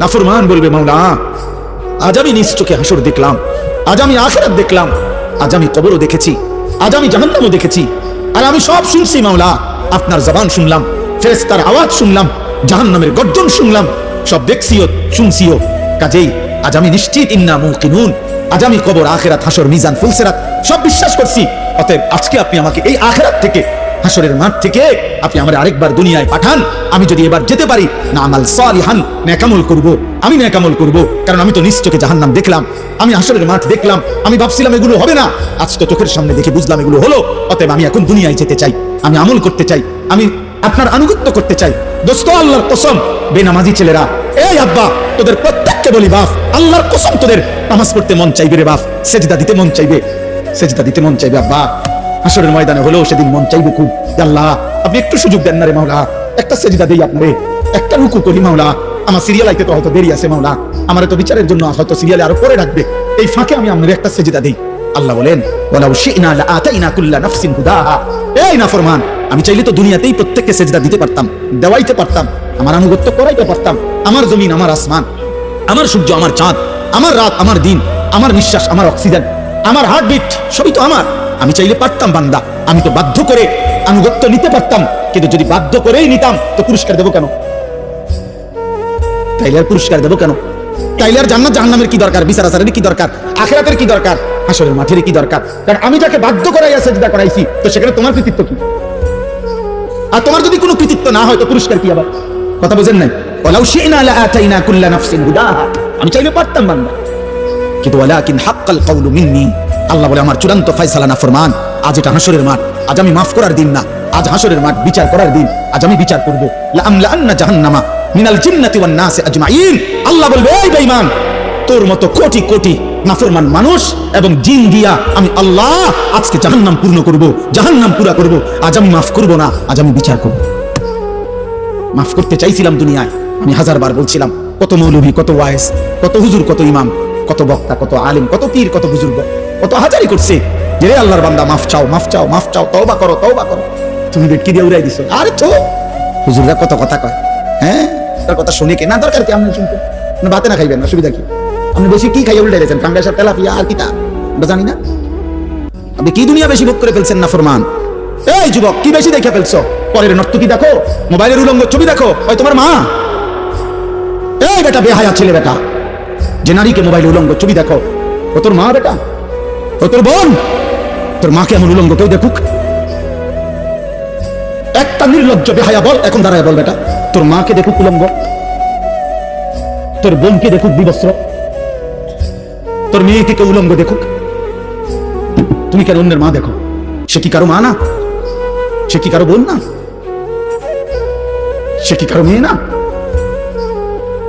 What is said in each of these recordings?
নাফরমান বলবে মাওলা আজ আমি নিজ চোখে হাসর দেখলাম, আজ আমি আখিরাত দেখলাম, আজ আমি কবরও দেখেছি, আজ আমি জাহান্নামও দেখেছি, আর আমি সব শুনছি মাওলা, আপনার জবান শুনলাম, ফেরেশতার আওয়াজ শুনলাম, জাহান্নামের গর্জন শুনলাম, সব দেখছিও শুনছিও। কাজেই আজ আমি নিশ্চিত ইন্না মুকিনুন, আজ আমি কবর আখিরাত হাসর মিজান ফুলসিরাত সব বিশ্বাস করছি। অতএব আজকে আপনি আমাকে এই আখিরাত থেকে হাসরের মাঠ থেকে আপনি আমার আরেকবার দুনিয়ায় পাঠান। আমি যদি এবার যেতে পারি না আমাল সালিহান নেকামল করব, আমি নেকামল করব, কারণ আমি তো নিশ্চয়ই জাহান্নাম দেখলাম, আমি হাসরের মাঠ দেখলাম, আমি ভাবছিলাম এগুলো হবে না, আজ তো চোখের সামনে দেখে বুঝলাম এগুলো হলো। অতএব আমি এখন দুনিয়ায় যেতে চাই, আমি আমল করতে চাই, আমি আপনার আনুগত্য করতে চাই। দোস্ত আল্লাহর কসম, বেনামাজি ছেলেরা, এই আব্বা তোদের প্রত্যেককে বলি বাপ, আল্লাহর কসম তোদের নামাজ পড়তে মন চাইবে রে বাপ, সেজদা দিতে মন চাইবে, সেজদা দিতে মন চাইবে আব্বা। হাসরের ময়দানে হলেও সেদিন মন চাইবে খুব, আল্লাহ আপনি একটু সুযোগ দেন না রে মাওলা, একটা সেজদা দেই আপনারে, একটা রুকু করি মাওলা, আমার সিরিয়াল আইতে তো হয়তো দেরি আছে মাওলা, আমার তো বিচারের জন্য হয়তো সিরিয়ালে আরো পরে রাখবে, এই ফাঁকে আমি আপনার একটা সেজদা দেই। আল্লাহ বলেন ওয়ালাউ শি'না লাআতাইনা কুল্লা নাফসিন হুদাহা, এই নাফরমান আমি চাইলে তো দুনিয়াতেই প্রত্যেককে সেজদা দিতে পারতাম, দেওয়াইতে পারতাম, আমার আনুগত্য করাইতে পারতাম, আমার জমিন, আমার আসমান, আমার সূর্য, আমার চাঁদ, আমার রাত, আমার দিন, আমার নিঃশ্বাস, আমার অক্সিজেন, আমার হার্টবিট সবই তো আমার। আমি চাইলে পারতাম বান্দা, আমি তো বাধ্য করে আনুগত্য নিতে পারতাম, কিন্তু যদি বাধ্য করেই নিতাম তো পুরস্কার দেবো কেন? তাইলে আর পুরস্কার দেবো কেন? তাইলে আর জান্নাত জাহান্নামের কি দরকার? বিচার আচারের কি দরকার? আখিরাতের কি দরকার? হাসরের মাঠের কি দরকার? কারণ আমি যাকে বাধ্য করাইয়া সেজদা করাইছি, তো সেখানে তোমার কৃতিত্ব কি? আর তোমার যদি কোনো কৃতিত্ব না হয় তো পুরস্কার কি আবার? কথা বুঝেন নাই? ওয়ালাউ শি'না লাআতাইনা কুল্লা নাফসিন হুদাহা, আমি চাইলে পারতাম বান্দা, কিন্তু ওয়ালাকিন হাক্কাল কাউলু মিন্নি, আল্লাহ বলে আমার চূড়ান্ত ফয়সালা না ফরমান। আজ এটা হাসরের মাঠ, আজ আমি মাফ করার দিন না, আজ হাসরের মাঠ বিচার করার দিন, আজ আমি বিচার করব। লাআমলাআন্না জাহান্নামা মিনাল জিন্নাতি ওয়ান নাসি আজমাইন, আল্লাহ বলবে এই বেঈমান তোর মতো কোটি কোটি নাফরমান মানুষ এবং জিন দিয়া আমি আল্লাহ আজকে জাহান্নাম পূর্ণ করব, জাহান্নাম পুরা করব। আজ আমি মাফ করব না, আজ আমি বিচার করব। মাফ করতে চাইছিলাম দুনিয়ায়, আমি হাজারবার বলছিলাম, কত মৌলভী, কত ওয়াইজ, কত হুজুর, কত ইমাম, কত বক্তা, কত আলেম, কত পীর, কত বুজুর্গ, কত হাজারি করছে যে রে আল্লাহর বান্দা মাফ চাও, মাফ চাও, মাফ চাও, তওবা করো, তওবা করো। তুমি বেটকি দিয়ে উড়াই দিছো। আরে তো হুজুররা কত কথা কয়, হ্যাঁ তার কথা শুনে কে না দরকার কি? আপনি শুনতে না ভাতে না খাইবেন, অসুবিধা কি? আপনি বেশি কি খাইয়ে উল্টে দিয়েছেন? কাঙ্গাসার তেলাপিয়া আর কিটা আমরা জানি না। আপনি কি দুনিয়া বেশি ভোগ করে ফেলছেন না ফরমান? এই যুবক কি বেশি দেখে ফেলছো? পরের নর্তকী দেখো, মোবাইলের উলঙ্গ ছবি দেখো, ওই তোমার মা। এই বেটা বেহায়া ছেলে বেটা, যে নারীকে মোবাইলে উলঙ্গ ছবি দেখো, ও তোর মা বেটা, ও তোর বোন। তোর মাকে এমন উলঙ্গ কেউ দেখুক? একটা নির্লজ্জ বেহায়া বল, এখন দাঁড়ায় বল বেটা, তোর মাকে দেখুক উলঙ্গ, তোর বোনকে দেখুক বিবস্ত্র, তোর মেয়েকে কেউ উলঙ্গ দেখুক? তুমি কেন অন্যের মা দেখো? সে কি কারো মা না? সে কি কারো বোন না? সে কি কারো মেয়ে না?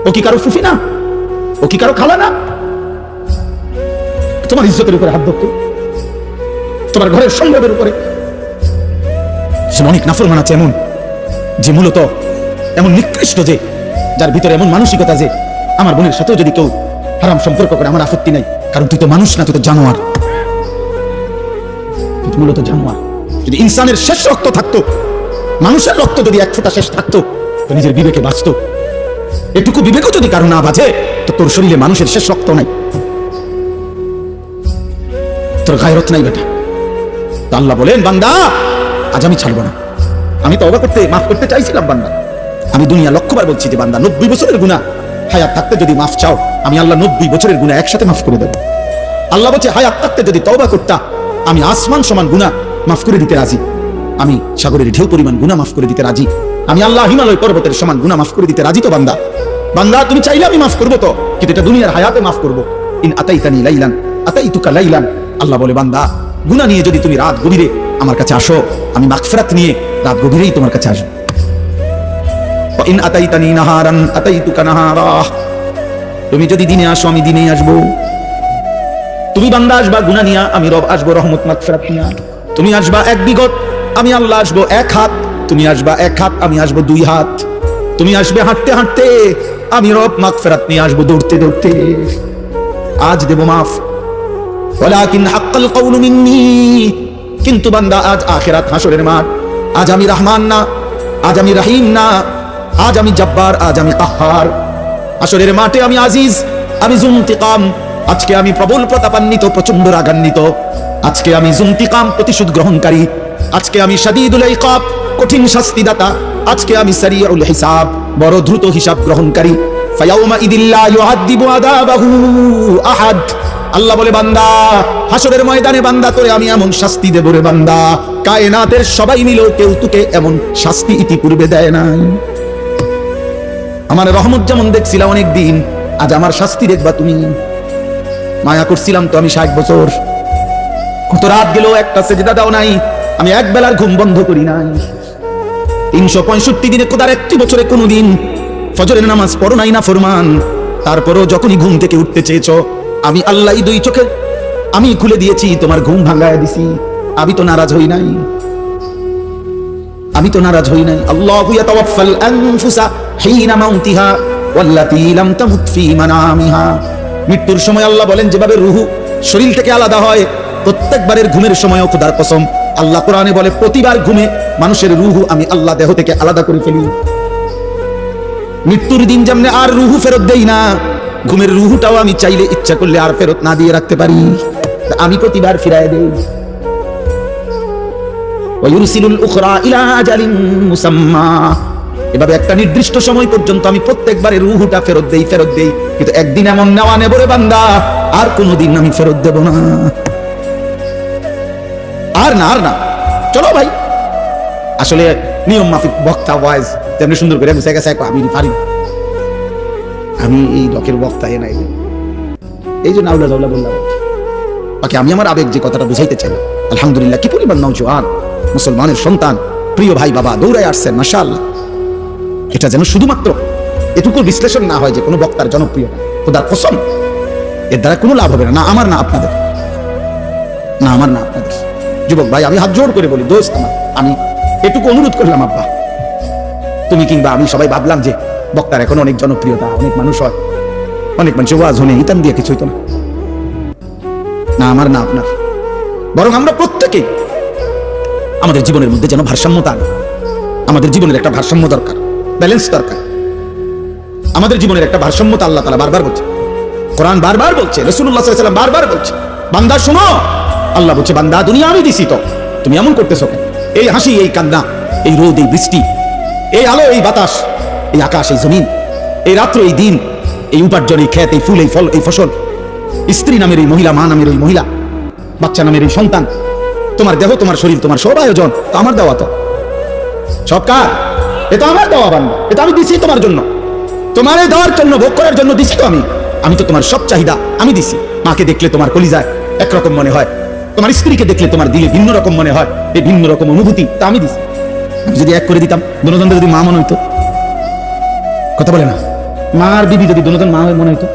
ও কি কারো ফুফি না? ও কি কারো খালা না? তোমার ইজ্জতের উপরে হাত ধরতো, তোমার ঘরের সম্ভবের উপরে। সে অনেক নাফরমান আছে এমন, যে মূলত এমন নিকৃষ্ট, যে যার ভিতরে এমন মানসিকতা যে আমার বোনের সাথেও যদি কেউ হারাম সম্পর্ক করে আমার আপত্তি নাই, কারণ তুই তো মানুষ না, তুই তো জানোয়ার, তুই মূলত জানোয়ার। যদি ইনসানের শেষ রক্ত থাকতো, মানুষের রক্ত যদি এক ফোঁটা শেষ থাকতো, তো নিজের বিবেকে বাঁচত। এটুকু বিবেকও যদি কারো না বাঁচে, তো তোর শরীরে মানুষের শেষ রক্ত নাই, তোর গায়রত নাই বেটা। তো আল্লাহ বলেন বান্দা আজ আমি ছাড়বো না, আমি তওবা করতে মাফ করতে চাইছিলাম বান্দা। আমি দুনিয়া লক্ষ্যবার বলছি যে বান্দা 90 বছরের গুনাহ হায়াত থাকতে যদি মাফ চাও, আমি আল্লাহ 90 বছরের গুনাহ একসাথে মাফ করে দেব। আল্লাহ বলছে হায়াত থাকতে যদি তওবা করতা, আমি আসমান সমান গুনাহ মাফ করে দিতে রাজি, আমি সাগরের ঢেউ পরিমাণ গুনাহ মাফ করে দিতে রাজি, আমি আল্লাহ হিমালয় পর্বতের সমান গুনাহ মাফ করে দিতে রাজি। তো বান্দা, বান্দা তুমি চাইলে আমি মাফ করবো তো, কিন্তু এটা দুনিয়ার হায়াতে মাফ করবো। ইন আতাইতানি লাইলান আতাইতুকা লাইলান, আল্লাহ বলে বান্দা গুনাহ নিয়ে যদি তুমি রাত গভীরে আমার কাছে আসো, আমি মাগফিরাত নিয়ে রাত গভীরেই তোমার কাছে আসবো। ইন আতাইতানি নাহারান আতাইতুকা নাহারা, তুমি যদি দিনে আসো আমি দিনেই আসবো। তুমি বান্দা আসবা গুনাহ নিয়া, আমি রব আসবো রহমত মাগফিরাত নিয়া। তুমি আসবা এক বিগত, আমি আল্লাহ আসবো এক হাত। তুমি আসবা এক হাত, আমি আসবো দুই হাত। তুমি আসবে হাঁটতে হাঁটতে, আমি রব মাগফিরাত নিয়ে আসবো দৌড়তে দৌড়তে। আজ দেব মাফ, ওয়ালাকিন হাক্কাল কাউলু মিন্নি, কিন্তু বান্দা আজ আখিরাত হাসরের মাঠ। আজ আমি রহমান না, আজ আমি রহিম না, আজ আমি জব্বার, আজ আমি কাহ্হার। হাসরের মাঠে আমি আজিজ, আমি জুনতিকাম, আজকে আমি প্রবল প্রতাপান্বিত, প্রচন্ড রাগান্বিত, আজকে আমি জুনতিকাম, প্রতিশোধ গ্রহণকারী, আজকে আমি শাদীদুল ইকাব, কঠিন শাস্তিদাতা, আজকে আমি সারিউল হিসাব, বড় দ্রুত হিসাব গ্রহণকারী। ফায়াউমা ইদিল্লা ইউআযিবু আযাবাহু আহাদ। আল্লাহ বলে, বান্দা, হাসরের ময়দানে বান্দা তোরে আমি এমন শাস্তি দেব রে বান্দা, কায়নাতের সবাই মিলেও কেউ তোকে এমন শাস্তি ইতিপূর্বে দেয় নাই। আমার রহমত যেমন দেখছিলাম অনেক দিন, আজ আমার শাস্তি দেখবা তুমি। মায়া করছিলাম তো আমি 60 বছর, কত রাত গেল একটা সেজদা দাও নাই, আমি এক বেলার ঘুম বন্ধ করি নাই। 365 দিনে কোদার একটি বছরে কোনোদিন ফজরের নামাজ পড়ো নাই না ফরমান। তারপরও যখনই ঘুম থেকে উঠতে চেয়েছো, আমি আল্লাহ দুই চোখে আমি খুলে দিয়েছি, তোমার ঘুম ভাঙায় দিছি। আমি তো নারাজ হই নাই, আমি তো নারাজ হই নাই। আল্লাহু ইয়াতাওয়াফাল আনফুসা হিনা মাউতিহা ওয়াল্লাতী লাম তামুত ফী মানামিহা। মৃত্যুর সময় আল্লাহ বলেন, যেভাবে রূহ শরীর থেকে আলাদা হয়, প্রত্যেকবারের ঘুমের সময়ও খোদার কসম, আল্লাহ কোরআনে বলে প্রতিবার ঘুমে মানুষের রূহ আমি আল্লাহ দেহ থেকে আলাদা করে ফেলি। মৃত্যুর দিন যেমন আর রূহ ফেরত দেই না, ঘুমের রূহটাও আমি চাইলে ইচ্ছা করলে আর ফেরত না দিয়ে রাখতে পারি, আমি প্রতিবার ফিরায় দেই। ওয়ায়ুরসিলুল উখরা ইলা আজালিন মুসাম্মা। এভাবে একটা নির্দিষ্ট সময় পর্যন্ত আমি প্রত্যেকবারে রূহটা ফেরত দেই। কিন্তু একদিন এমন নেওয়া নেব রে বান্দা, আর কোনোদিন আমি ফেরত দেব না। আর না চলো ভাই, আসলে নিয়ম মাফিক বক্তা ওয়াইজ তেমনি সুন্দর করে বুঝে গেছে, আমি পারি, আমি এই লোকের বক্তা এ নাই, এই জন্য আউলা জাউলা বললাম। বাকি আমি আমার আবেগ যে কথাটা বুঝাইতে চাই, আলহামদুলিল্লাহ কি পরিমাণ নওজোয়ান মুসলমানের সন্তান, প্রিয় ভাই বাবা দৌড়ায় আসছেন, মাশাআল্লাহ। এটা যেন শুধুমাত্র এটুকু বিশ্লেষণ না হয় যে কোনো বক্তার জনপ্রিয়তা, খোদার কসম এর দ্বারা কোনো লাভ হবে না, না আমার না আপনাদের, না আমার না আপনাদের। যুবক ভাই, আমি হাত জোর করে বলি, দোস্ত আমার, আমি এটুকু অনুরোধ করলাম, আব্বা তুমি কিংবা আমি সবাই ভাবলাম যে বক্তার এখন অনেক জনপ্রিয়তা, অনেক মানুষ হয়, অনেক মানুষের ওয়াজ হনে ইতান দিয়ে কিছু হইতো না, না আমার না আপনার। বরং আমরা প্রত্যেকেই আমাদের জীবনের মধ্যে যেন ভারসাম্যতা আনি। আমাদের জীবনের একটা ভারসাম্য দরকার, ব্যালেন্স দরকার। আমাদের জীবনের একটা ভারসাম্যতা আল্লাহ তাআলা বারবার বলছে, কোরআন বারবার বলছে, রাসূলুল্লাহ সাল্লাল্লাহু আলাইহি ওয়াসাল্লাম বারবার বলছে, বান্দা শোনো, আল্লাহ বলছে, বান্দা দুনিয়া আমি দিছি তো, তুমি এমন করতেছো কেন? এই হাসি, এই কান্না, এই রোদ, এই বৃষ্টি, এই আলো, এই বাতাস, এই আকাশ, এই জমিন, এই রাত্র, এই দিন, এই উপার্জন, এই ক্ষেত, এই ফুল, এই ফল, এই ফসল, স্ত্রী নামের এই মহিলা, মা নামের ওই মহিলা, বাচ্চা নামের এই সন্তান, তোমার দেহ, তোমার শরীর, তোমার সব আয়োজন তো আমার দেওয়া, তো সব কার? এটা আমার দেওয়া বান্দা, এটা আমি দিছি তোমার জন্য, তোমার এই দেওয়ার জন্য, ভোগ করার জন্য দিছি তো আমি তো তোমার সব চাহিদা আমি দিছি। মাকে দেখলে তোমার কলিজায় একরকম মনে হয়, তোমার স্ত্রীকে দেখলে তোমার দিলে ভিন্ন রকম মনে হয়, এই ভিন্ন রকম অনুভূতি তা আমি দিছি। আমি যদি এক করে দিতাম, দুজনকে যদি মা মনে হইতো, কথা বলে না, মা আর বিবি যদি দুজন মা মনে হইতো,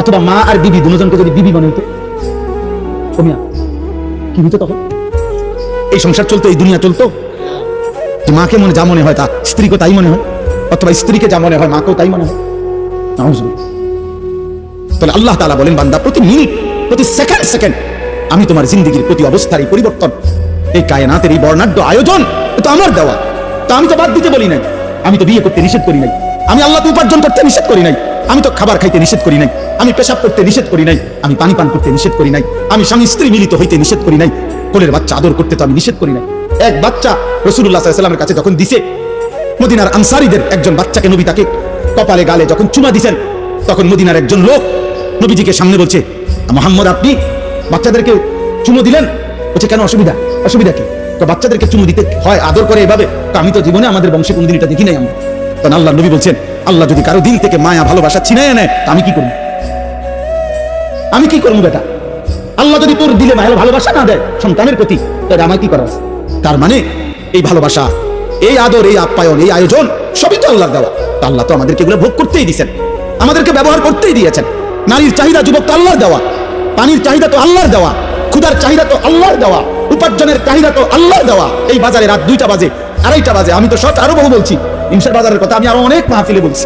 অথবা মা আর বিবি দুজনকে যদি বিবি মনে হইতো, কমিয়া কি হইতো তখন? এই সংসার চলতো, এই দুনিয়া চলতো। মাকে মনে যা মনে হয় তা স্ত্রীকে তাই মনে হয়, অথবা স্ত্রীকে যা মনে হয় মাকেও তাই মনে হয়। তাহলে আল্লাহ তাআলা বলেন, বান্দা প্রতি মিনিট, প্রতি সেকেন্ড আমি তোমার জিন্দেগির প্রতি অবস্থার এই পরিবর্তন, এই কায়নাতের এই বর্ণাঢ্য আয়োজন তো আমার দেওয়া, তা আমি তো বাদ দিতে বলি নাই, আমি তো বিয়ে করতে নিষেধ করি নাই, আমি আল্লাহকে উপার্জন করতে নিষেধ করি নাই, আমি তো খাবার খাইতে নিষেধ করি নাই, আমি পেশাব করতে নিষেধ করি নাই, আমি পানি পান করতে নিষেধ করি নাই, আমি স্বামী স্ত্রী মিলিত হইতে নিষেধ করি নাই, কোলের বাচ্চা আদর করতে তো আমি নিষেধ করি নাই। এক বাচ্চা রাসূলুল্লাহ সাল্লাল্লাহু আলাইহি ওয়াসাল্লামের কাছে যখন দিছে, মদিনার আনসারীদের একজন বাচ্চাকে নবী তাকে কপালে গালে যখন চুমা দিছেন, তখন মদিনার একজন লোক নবীজিকে সামনে বলছে, মুহাম্মদ আপনি বাচ্চাদেরকে চুমো দিলেন? বলছে, কেন, অসুবিধা কি? তো বাচ্চাদেরকে চুমো দিতে হয় আদর করে এভাবে, তো আমি তো জীবনে আমাদের বংশে কোনদিন এটা দেখি নাই আমরা। তখন আল্লাহ নবী বলছেন, আল্লাহ যদি কারো দিল থেকে মায়া ভালোবাসা ছিনায় নেয়, আমি কি করবো? আমি কি করবো বেটা? আল্লাহ যদি তোর দিলে মায়া ভালোবাসা না দেয় সন্তানের প্রতি, তাহলে আমার কি করা? তার মানে এই ভালোবাসা, এই আদর, এই আপ্যায়ন, এই আয়োজন সবই তো আল্লাহর দেওয়া। আল্লাহ তো আমাদেরকে এগুলো ভোগ করতেই দিয়েছেন, আমাদেরকে ব্যবহার করতেই দিয়েছেন। নারীর চাহিদা যুবক তো আল্লাহর দেওয়া, পানির চাহিদা তো আল্লাহর দেওয়া, ক্ষুধার চাহিদা তো আল্লাহর দেওয়া, উপার্জনের চাহিদা তো আল্লাহর দেওয়া। এই বাজারে রাত 2টা বাজে, 2:30টা বাজে, আমি তো সব আরো বহু বলছি, ইনসার বাজারের কথা আমি আরো অনেক মাহফিলে বলছি।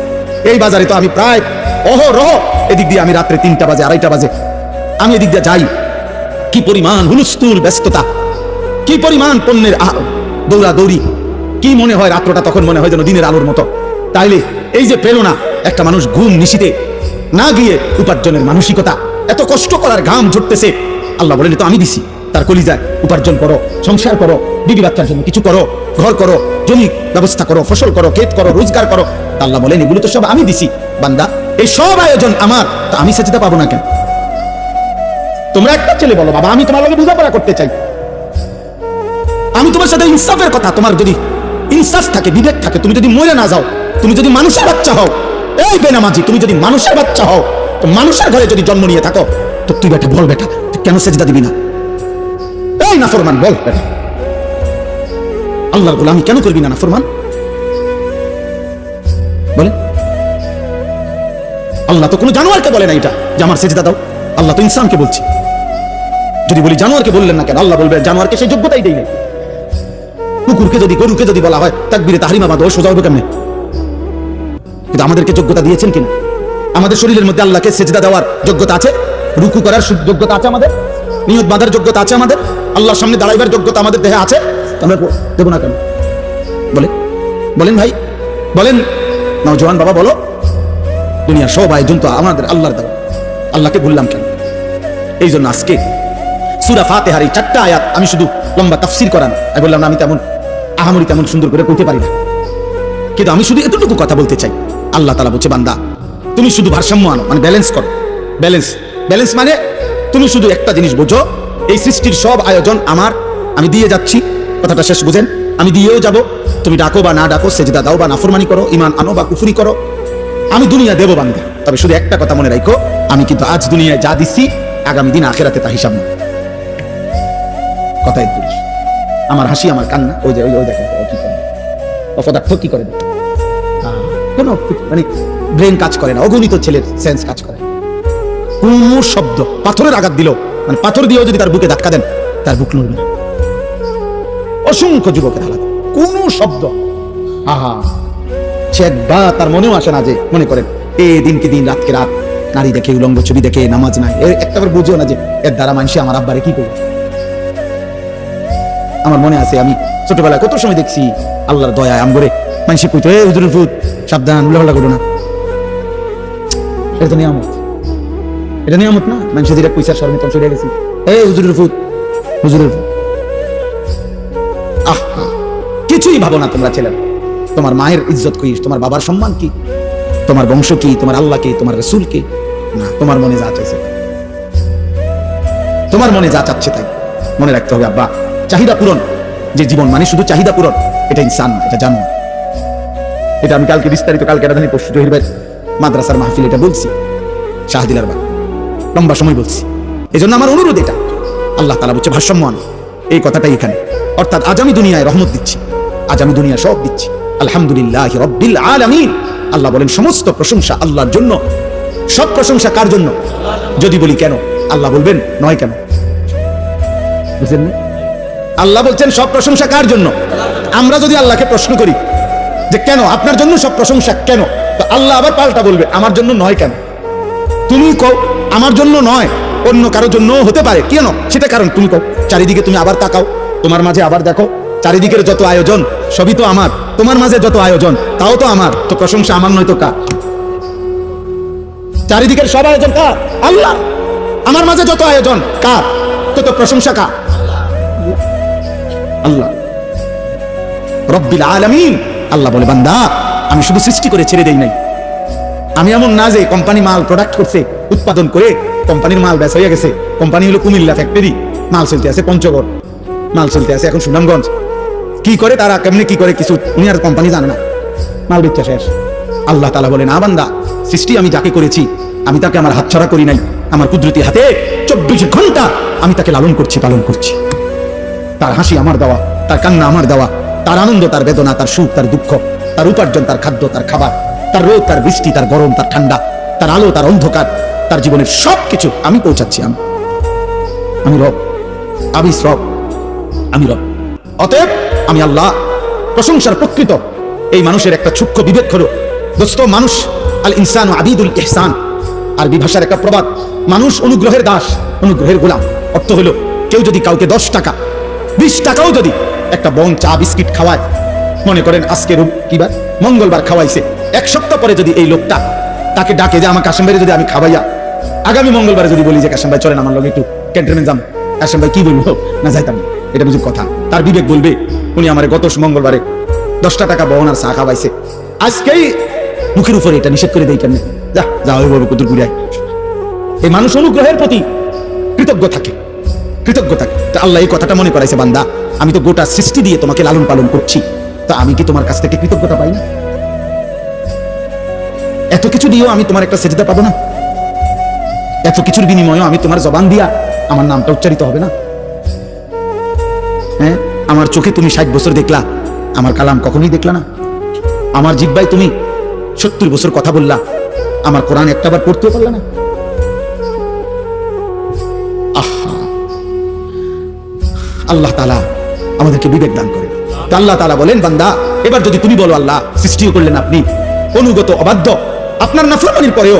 এই বাজারে তো আমি প্রায় অহরহ, এদিক দিয়ে আমি রাত্রে 3টা বাজে, 2:30টা বাজে আমি এদিক দিয়ে যাই। কি পরিমাণ হুলস্থুল, ব্যস্ততা, কি পরিমাণ পণ্যের দৌড়াদৌড়ি, কি মনে হয় রাত্রটা তখন মনে হয় যেন দিনের আলোর মতো। তাইলে এই যে প্রেরণা, একটা মানুষ ঘুম নিশিতে না গিয়ে উপার্জনের মানসিকতা, এত কষ্ট করার ঘাম ঝরতেছে, আল্লাহ বলেন তো আমি দিছি। তার কলিজায় উপার্জন করো, সংসার করো, বিবি বাচ্চার জন্য কিছু করো, ঘর করো, জমি ব্যবস্থা করো, ফসল করো, ক্ষেত করো, রোজগার করো। আল্লাহ বলেন এগুলো তো সব আমি দিছি বান্দা, এই সব আয়োজন আমার, তো আমি সেজদা পাবো না কেন? তোমরা একটা ছেলে বলো, বাবা আমি তোমার লগে বোঝাপড়া করতে চাই, আমি তোমার সাথে ইনসাফের কথা, তোমার যদি ইনসাফ থাকে, বিবেক থাকে, তুমি যদি মরে না যাও, তুমি যদি মানুষের বাচ্চা হও, এই বেনামাজি তুমি যদি মানুষের বাচ্চা হও, তো মানুষের ঘরে যদি জন্ম নিয়ে থাকো, তো তুই বেটা বল বেটা তুই কেন সেজদা দিবি না? এই নাফরমান বল বেটা, আল্লাহর গোলামি কেন করবি না নাফরমান? বলে আল্লাহ তো কোনো জানোয়ারকে বলে না এটা যে আমার সেজদা দাও, আল্লাহ তো ইনসানকে বলছে। যদি বলি জানোয়ারকে বললেন না কেন? আল্লাহ বলবে জানোয়ারকে সেই যোগ্যতাই দেই নাই। কুকুরকে যদি, গরুকে যদি বলা হয় তাকবীরে তাহরিমা বাঁধো, সোজা হবে কেমনে? কিন্তু আমাদেরকে যোগ্যতা দিয়েছেন কিনা? আমাদের শরীরের মধ্যে আল্লাহকে সেজদা দেওয়ার যোগ্যতা আছে, রুকু করার যোগ্যতা আছে আমাদের, নিয়ত বাঁধার যোগ্যতা আছে আমাদের, আল্লাহর সামনে দাঁড়াইবার যোগ্যতা আমাদের দেহে আছে, আমরা দেবো না কেন? বলে বলেন ভাই, বলেন নওজোয়ান বাবা, বলো। দুনিয়ার সব আয়োজন তো আমাদের আল্লাহর দেওয়া, আল্লাহকে ভুললাম কেন? এই জন্য আজকে সূরা ফাতিহার এই 4টা আয়াত আমি শুধু লম্বা তাফসীর করান, আমি বললাম না আমি তেমন আহামরি তেমন সুন্দর করে কইতে পারি না, কিন্তু আমি শুধু এতটুকু কথা বলতে চাই। আল্লাহ তাআলা বলছে বান্দা তুমি শুধু ভারসাম্য আনো, মানে ব্যালেন্স করো। ব্যালেন্স মানে তুমি শুধু একটা জিনিস বোঝো, এই সৃষ্টির সব আয়োজন আমার, আমি দিয়ে যাচ্ছি। কথাটা শেষ বুঝেন? আমি দিয়েও যাব, তুমি ডাকো বা না ডাকো, সেজদা দাও বা নাফরমানি করো, ঈমান আনো বা কুফরি করো, আমি দুনিয়া দেব বান্দা। তবে শুধু একটা কথা মনে রাখো, আমি কিন্তু আজ দুনিয়ায় যা দিচ্ছি আগামী দিন আখিরাতে তা হিসাব নেই। কথাই বলিস, আমার হাসি আমার কান্না, ওই যে ওই দেখেন কি করে অপদার্থ কি করে, কোনো মানে ব্রেন কাজ করে না, অগণিত ছেলের সেন্স কাজ করে। কোন শব্দ, পাথরের আঘাত দিল, মানে পাথর দিয়েও যদি তার বুকে ধাক্কা দেন তার বুক নড়বে না। অসংখ্য যুবকের হালাত, কোন শব্দ আহা, সে একবার তার মনেও আসে না যে মনে করেন এই দিনকে দিন রাতকে রাত নারী দেখে, উলঙ্গ ছবি দেখে, নামাজ নাই, একটাবার বুঝেও না যে এর দ্বারা মানুষ আমার আব্বারে কি করবে। আমার মনে আছে আমি ছোটবেলায় কত সময় দেখছি আল্লাহর দয়ায় আমগরে মানুষ কইতো এ হুজুরের ফুট সাবধান, উল্লাপাল্লা করো না। এটা তো নিয়ামত, এটা নিয়ামত না? মানুষ যেটা পয়সার শরমে তখন চলে গেছি, এ হুজুরের ফুট, হুজুরের ফুট। আহ কিছুই ভাবো না তোমরা ছেলেরা, তোমার মায়ের ইজ্জত কি, তোমার বাবার সম্মান কি, তোমার বংশ কি, তোমার আল্লাহ কে, তোমার রাসূল কে? না, তোমার মনে যা চাইছে, তোমার মনে যা চাচ্ছে তাই মনে রাখতে হবে। আব্বা চাহিদা পূরণ, যে জীবন মানে শুধু চাহিদা পূরণ, এটা ইনসান না, এটা জানোয়ার। এটা আমি কালকে বিস্তারিত, কালকে রাজধানী পরশু জহির ভাই মাদ্রাসার মাহফিল এটা বলছি, শাহদিলার বাগ লম্বা সময় বলছি। এই জন্য আমার অনুরোধ এটা, আল্লাহ তাআলা বলছে ভারসাম্য আনো, এই কথাটাই এখানে। অর্থাৎ আজ আমি দুনিয়ায় রহমত দিচ্ছি, আজ আমি দুনিয়া সব দিচ্ছি, আলহামদুলিল্লাহি রাব্বিল আলামিন। আল্লাহ বলেন সমস্ত প্রশংসা আল্লাহর জন্য। সব প্রশংসা কার জন্য? যদি বলি কেন, আল্লাহ বলবেন নয় কেন, বুঝলেন না? আল্লাহ বলছেন সব প্রশংসা কার জন্য। আমরা যদি আল্লাহকে প্রশ্ন করি যে কেন আপনার জন্য সব প্রশংসা কেন, তো আল্লাহ আবার পাল্টা বলবে আমার জন্য নয় কেন। তুমি কও আমার জন্য নয়, অন্য কারোর জন্য হতে পারে, কেন সেটা কারণ তুমি কও। চারিদিকে তুমি আবার তাকাও, তোমার মাঝে আবার দেখো চারিদিকের যত আয়োজন সবই তো আমার, তোমার মাঝে যত আয়োজন তাও তো আমার, তো প্রশংসা আমার নয় তো কার? চারিদিকের সব আয়োজন কার? আল্লাহ। আমার মাঝে যত আয়োজন কার? তো প্রশংসা কার? আল্লাহ রব্বিল আলামিন। আল্লাহ বলে বান্দা আমি শুধু সৃষ্টি করে ছেড়ে দেই নাই, আমি এমন না যে কোম্পানি মাল প্রোডাক্ট করছে, উৎপাদন করে কোম্পানির মাল বেচা হয়ে গেছে। কোম্পানি হলো কুমিল্লা ফ্যাক্টরি, মাল চলতে আছে পঞ্চগড়, মাল চলতে আছে এখন সুনামগঞ্জ। কি করে তারা, কেমনে কি করে কিছু দুনিয়ার কোম্পানি জানে না, মাল বেচা শেষ। আল্লাহ তাআলা বলে না বান্দা, সৃষ্টি আমি যাকে করেছি আমি তাকে আমার হাতছাড়া করি নাই, আমার কুদরতি হাতে 24 ঘন্টা আমি তাকে লালন করছি, পালন করছি। তার হাসি আমার দেওয়া, তার কান্না আমার দেওয়া, তার আনন্দ, তার বেদনা, তার সুখ, তার দুঃখ, তার উপার্জন, তার খাদ্য, তার খাবার, তার রোদ, তার বৃষ্টি, তার গরম, তার ঠান্ডা, তার আলো, তার অন্ধকার, তার জীবনের সবকিছু আমি পৌঁছাচ্ছি। আমি রব, আমি রব, আমি রব। অতএব আমি আল্লাহ। প্রশংসার প্রকৃত এই মানুষের একটা সূক্ষ্ম বিবেক হলো দোস্ত, মানুষ আল ইনসানু আবিদুল ইহসান, আরবি ভাষার একটা প্রবাদ, মানুষ অনুগ্রহের দাস, অনুগ্রহের গোলাম। অর্থ হলো কেউ যদি কাউকে 10 টাকা 20 টাকাও যদি একটা বন চা বিস্কিট খাওয়ায়, মনে করেন আজকে কিবার মঙ্গলবার খাওয়াইছে, এক সপ্তাহ পরে যদি এই লোকটা তাকে ডাকে যে আমার কাশেম ভাইরে যদি আমি খাওয়াইয়া আগামী মঙ্গলবারে যদি বলি যে কাশেম ভাই চলেন আমার লগে একটু ক্যান্টিনে যাম, কাশেম ভাই কি বলবো? না যাইতাম না, এটা বুঝুক কথা। তার বিবেক বলবে উনি আমার গত মঙ্গলবারে 10টা টাকা বহনার চা খাওয়াইছে, আজকেই মুখের উপরে এটা নিষেধ করে দেই কেমনে? যা যা ওইভাবে কুতুর ঘুরাই। এই মানুষ অনুগ্রহের প্রতি কৃতজ্ঞ থাকে, কৃতজ্ঞ থাকে। তা আল্লাহ এই কথাটা মনে করাইছে, বান্দা আমি তো গোটা সৃষ্টি দিয়ে তোমাকে লালন পালন করছি, তা আমি কি তোমার কাছ থেকে কৃতজ্ঞতা পাই না? এত কিছু দিয়েও আমি তোমার একটা সেজদা পাবো না? এত কিছুর বিনিময়েও আমি তোমার জবান দিয়া আমার নামটা উচ্চারিত হবে না? হ্যাঁ, আমার চোখে তুমি 60 বছর দেখলা, আমার কালাম কখনোই দেখলা না। আমার জিহ্বায় তুমি 70 বছর কথা বললা, আমার কোরআন একটাবার পড়তেও পারলা না। আহা, আল্লাহ তাআলা আমাদেরকে বিবেক দান করেন। তো আল্লাহ তাআলা বলেন, বান্দা এবার যদি তুমি বলো আল্লাহ সৃষ্টিও করলেন আপনি, অনুগত অবাধ্য, আপনার নাফরমানির পরেও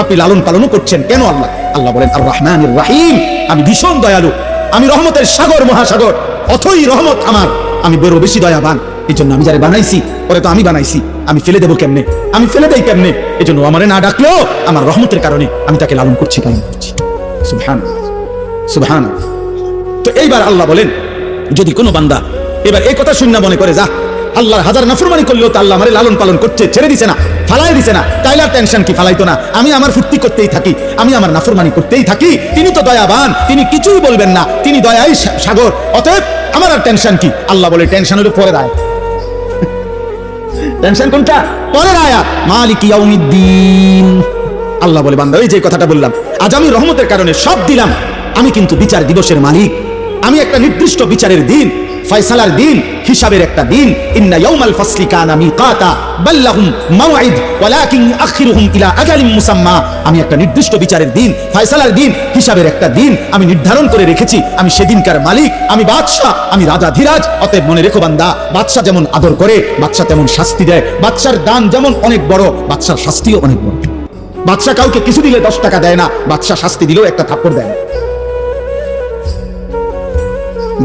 আপনি লালন পালনও করছেন কেন? আল্লাহ আল্লাহ বলেন আর রহমানির রহিম, আমি ভীষণ দয়ালু, আমি রহমতের সাগর মহাসাগর, অথই রহমত আমার, আমি বড় বেশি দয়াবান। এই জন্য আমি যারে বানাইছি পরে তো আমি বানাইছি, আমি ফেলে দেবো কেমনে? আমি ফেলে দেই কেমনে? এই জন্য আমারে না ডাকলেও আমার রহমতের কারণে আমি তাকে লালন করছি, পালন করছি। সুবহানাল্লাহ, সুবহানাল্লাহ। তো এইবার আল্লাহ বলেন, যদি কোনো বান্দা এবার এই কথা শুনে মনে করে যা আল্লাহর হাজার নাফরমানি করলেও তো আল্লাহ আমারে লালন পালন করছে, ছেড়ে দিছে না, ফালাই দিছে না, তাইলে আর টেনশন কি? ফালাইতো না, আমি আমার ফুর্তি করতেই থাকি, আমি আমার নাফরমানি করতেই থাকি। তিনি তো দয়াবান, তিনি কিছুই বলবেন না, তিনি দয়াই সাগর, অতএব আমার আর টেনশন কি? আল্লাহ বলে টেনশন হলো পরের আয়াত। টেনশন কোনটা? পরের আয়াত, মালিকি ইয়াউমিদ্দিন। আল্লাহ বলে বান্দা ওই যে কথাটা বললাম, আজ আমি রহমতের কারণে সব দিলাম, আমি কিন্তু বিচার দিবসের মালিক, আমি একটা নির্দিষ্ট বিচারের দিন, ফয়সালার দিন, হিসাবের একটা দিন। ইন্না ইয়াউমাল ফাসলি কানা মিকাতা বাল লাহুম মাওঈদ ওয়ালাকিন আখিরুহুম ইলা আজালিন মুসাম্মা। আমি একটা নির্দিষ্ট বিচারের দিন, ফয়সালার দিন, হিসাবের একটা দিন আমি নির্ধারণ করে রেখেছি। আমি সেদিনকার মালিক, আমি বাদশা, আমি রাজাধিরাজ। অতএব মনে রেখো বান্দা, বাদশা যেমন আদর করে, বাদশা তেমন শাস্তি দেয়। বাদশার দান যেমন অনেক বড়, বাদশার শাস্তিও অনেক বড়। বাদশা কাউকে কিছু দিলে 10 টাকা দেয় না, বাদশা শাস্তি দিলেও একটা থাপ্পড় দেয় না।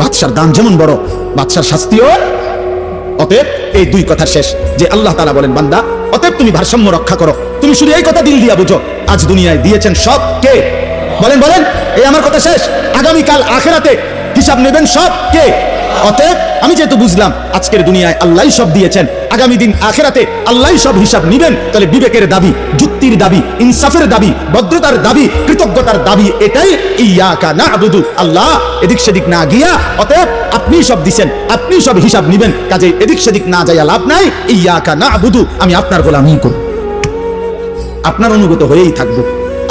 বাদশার দান যেমন বড়, বাদশার শাস্তিও। অতএব এই দুই কথা শেষ যে আল্লাহ তাআলা বলেন, বান্দা অতএব তুমি ভারসাম্য রক্ষা করো। তুমি শুধু এই কথা দিল দিয়া বুঝো, আজ দুনিয়ায় দিয়েছেন সব কে? বলেন বলেন, এই আমার কথা শেষ। আগামীকাল আখিরাতে হিসাব নেবেন সব কে? অতএব আমি যেহেতু বুঝলাম আজকের দুনিয়ায় আল্লাহই সব দিয়েছেন, আগামী দিন আখিরাতে আল্লাহই সব হিসাব নিবেন, তাহলে বিবেকের দাবি, যুক্তির দাবি, ইনসাফের দাবি, ভদ্রতার দাবি, কৃতজ্ঞতার দাবি এটাই, ইয়াকা না'বুদু, আল্লাহ এদিক সেদিক না গিয়া, অতএব আপনি সব দিছেন, আপনি সব হিসাব নিবেন, কাজে এদিক সেদিক না যাইয়া লাভ নাই। ইয়াকা না'বুদু, আমি আপনার গোলামি করব, আপনার অনুগত হয়েই থাকবো,